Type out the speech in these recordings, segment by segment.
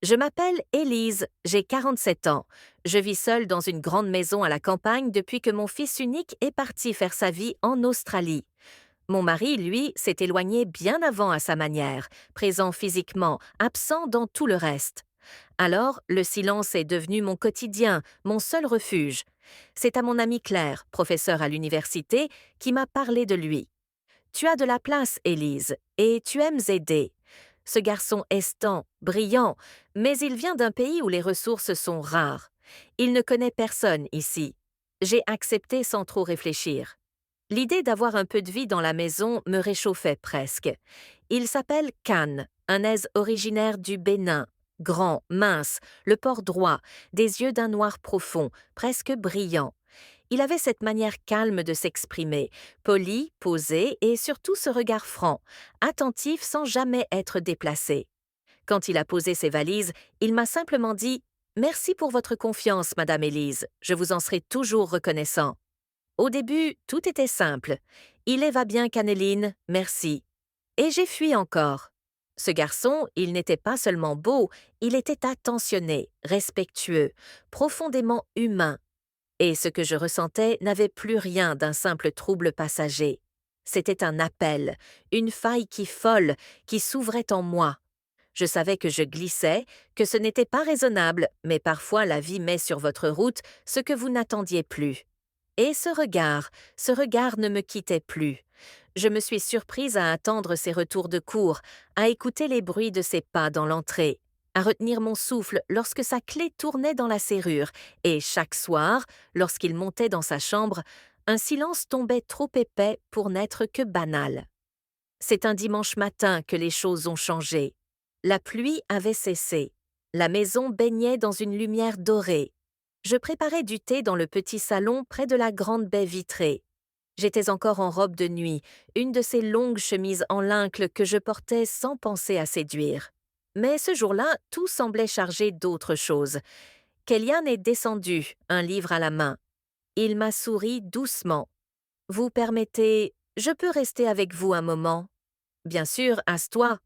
Je m'appelle Élise, j'ai 47 ans. Je vis seule dans une grande maison à la campagne depuis que mon fils unique est parti faire sa vie en Australie. Mon mari, lui, s'est éloigné bien avant à sa manière, présent physiquement, absent dans tout le reste. Alors, le silence est devenu mon quotidien, mon seul refuge. C'est à mon amie Claire, professeure à l'université, qui m'a parlé de lui. Tu as de la place, Élise, et tu aimes aider. Ce garçon est brillant, mais il vient d'un pays où les ressources sont rares. Il ne connaît personne ici. J'ai accepté sans trop réfléchir. L'idée d'avoir un peu de vie dans la maison me réchauffait presque. Il s'appelle Khan, un aise originaire du Bénin. Grand, mince, le port droit, des yeux d'un noir profond, presque brillants. Il avait cette manière calme de s'exprimer, poli, posé et surtout ce regard franc, attentif sans jamais être déplacé. Quand il a posé ses valises, il m'a simplement dit « Merci pour votre confiance, Madame Élise, je vous en serai toujours reconnaissant ». Au début, tout était simple. « Il va bien, Canéline, merci ». Et j'ai fui encore. Ce garçon, il n'était pas seulement beau, il était attentionné, respectueux, profondément humain. Et ce que je ressentais n'avait plus rien d'un simple trouble passager. C'était un appel, une faille folle, qui s'ouvrait en moi. Je savais que je glissais, que ce n'était pas raisonnable, mais parfois la vie met sur votre route ce que vous n'attendiez plus. Et ce regard ne me quittait plus. Je me suis surprise à attendre ses retours de cour, à écouter les bruits de ses pas dans l'entrée, à retenir mon souffle lorsque sa clé tournait dans la serrure, et chaque soir, lorsqu'il montait dans sa chambre, un silence tombait trop épais pour n'être que banal. C'est un dimanche matin que les choses ont changé. La pluie avait cessé. La maison baignait dans une lumière dorée. Je préparais du thé dans le petit salon près de la grande baie vitrée. J'étais encore en robe de nuit, une de ces longues chemises en lincle que je portais sans penser à séduire. Mais ce jour-là, tout semblait chargé d'autre chose. Kellyanne est descendu, un livre à la main. Il m'a souri doucement. « Vous permettez, je peux rester avec vous un moment ?»« Bien sûr, asse-toi. »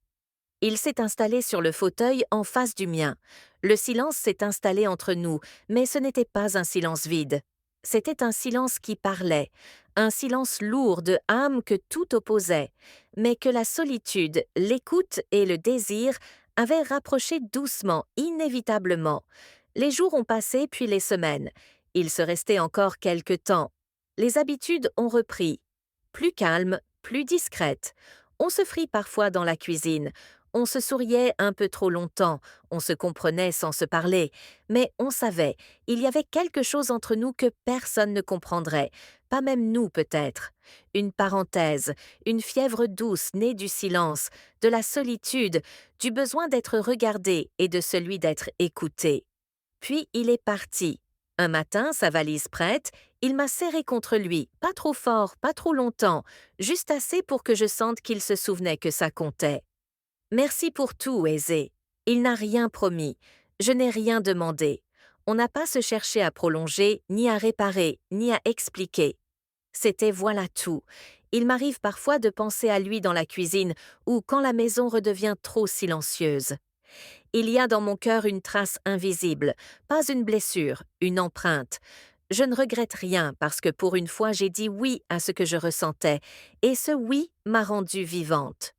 Il s'est installé sur le fauteuil en face du mien. Le silence s'est installé entre nous, mais ce n'était pas un silence vide. C'était un silence qui parlait, un silence lourd de âme que tout opposait, mais que la solitude, l'écoute et le désir avaient rapproché doucement, inévitablement. Les jours ont passé puis les semaines. Il se restait encore quelque temps. Les habitudes ont repris. Plus calmes, plus discrètes. On se frit parfois dans la cuisine. On se souriait un peu trop longtemps, on se comprenait sans se parler, mais on savait, il y avait quelque chose entre nous que personne ne comprendrait, pas même nous peut-être. Une parenthèse, une fièvre douce née du silence, de la solitude, du besoin d'être regardé et de celui d'être écouté. Puis il est parti. Un matin, sa valise prête, il m'a serré contre lui, pas trop fort, pas trop longtemps, juste assez pour que je sente qu'il se souvenait que ça comptait. Merci pour tout, Aisé. Il n'a rien promis. Je n'ai rien demandé. On n'a pas se chercher à prolonger, ni à réparer, ni à expliquer. C'était voilà tout. Il m'arrive parfois de penser à lui dans la cuisine ou quand la maison redevient trop silencieuse. Il y a dans mon cœur une trace invisible, pas une blessure, une empreinte. Je ne regrette rien parce que pour une fois j'ai dit oui à ce que je ressentais, et ce oui m'a rendue vivante.